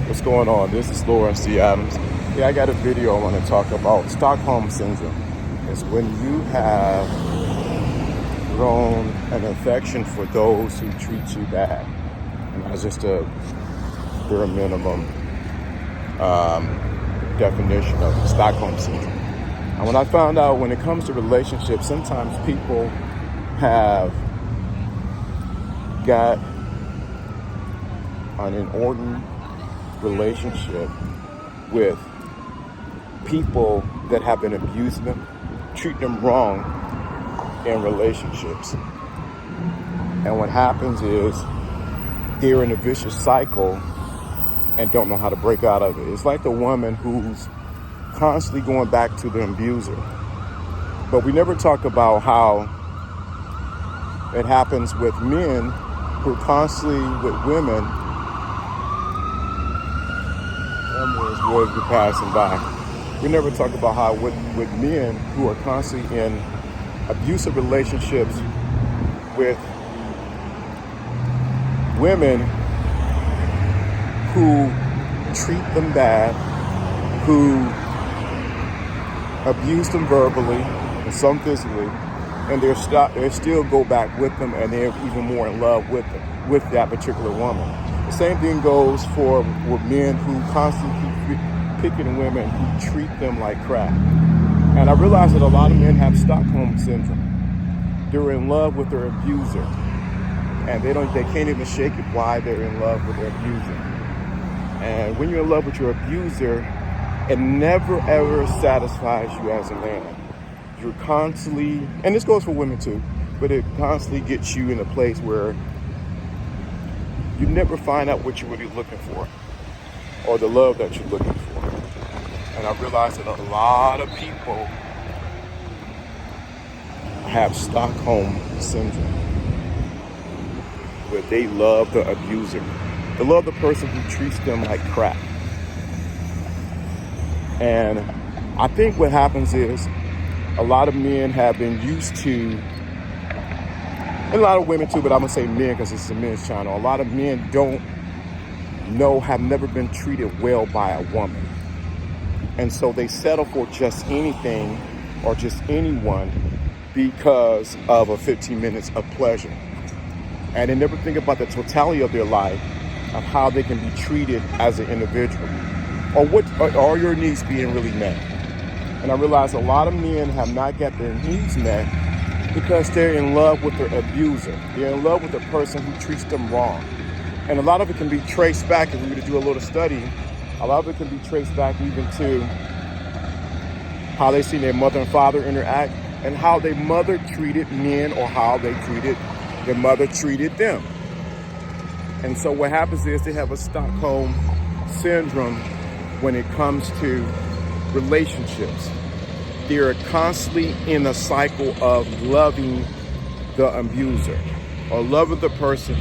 What's going on? This is Lawrence D. Adams. Yeah, I got a video I want to talk about Stockholm Syndrome. It's when you have grown an affection for those who treat you bad. And that's just a bare minimum definition of Stockholm Syndrome. And when I found out when it comes to relationships, sometimes people have got an inordinate relationship with people that have been abusing them, treat them wrong in relationships. And what happens is they're in a vicious cycle and don't know how to break out of it. It's like the woman who's constantly going back to the abuser. But we never talk about how it happens with men who are constantly with women. Would be passing by. We never talk about how with men who are constantly in abusive relationships with women who treat them bad, who abuse them verbally and some physically, and they still go back with them, and they're even more in love with them, with that particular woman. The same thing goes for with men who constantly keep picking women who treat them like crap. And I realize that a lot of men have Stockholm Syndrome. They're in love with their abuser, and they can't even shake it why they're in love with their abuser. And when you're in love with your abuser, it never ever satisfies you as a man. You're constantly, and this goes for women too, but it constantly gets you in a place where you never find out what you're really looking for or the love that you're looking for. And I realized that a lot of people have Stockholm Syndrome, where they love the abuser. They love the person who treats them like crap. And I think what happens is a lot of men have been used to, and a lot of women too, but I'm gonna say men because it's a men's channel. A lot of men have never been treated well by a woman. And so they settle for just anything or just anyone because of a 15 minutes of pleasure. And they never think about the totality of their life, of how they can be treated as an individual, or what are your needs being really met. And I realize a lot of men have not got their needs met because they're in love with their abuser. They're in love with the person who treats them wrong. And a lot of it can be traced back, if we were to do a little study, a lot of it can be traced back even to how they see their mother and father interact and how their mother treated men or how their mother treated them. And so what happens is they have a Stockholm Syndrome when it comes to relationships. They're constantly in a cycle of loving the abuser or loving the person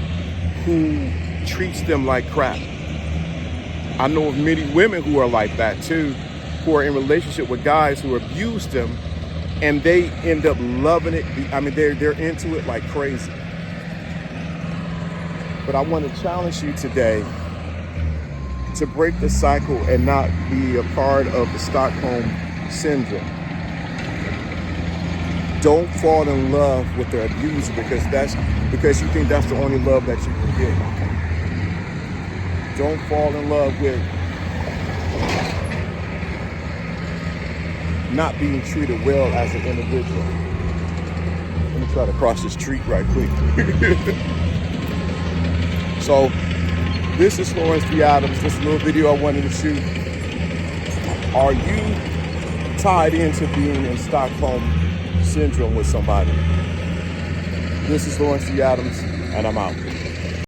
who treats them like crap. I know of many women who are like that too, who are in relationship with guys who abuse them, and they end up loving it. I mean, they're into it like crazy. But I want to challenge you today to break the cycle and not be a part of the Stockholm Syndrome. Don't fall in love with the abuser because you think that's the only love that you can get. Don't fall in love with not being treated well as an individual. Let me try to cross the street right quick. So this is Lawrence D. Adams. This little video I wanted to shoot. Are you tied into being in Stockholm Syndrome with somebody? This is Lawrence D. Adams, and I'm out.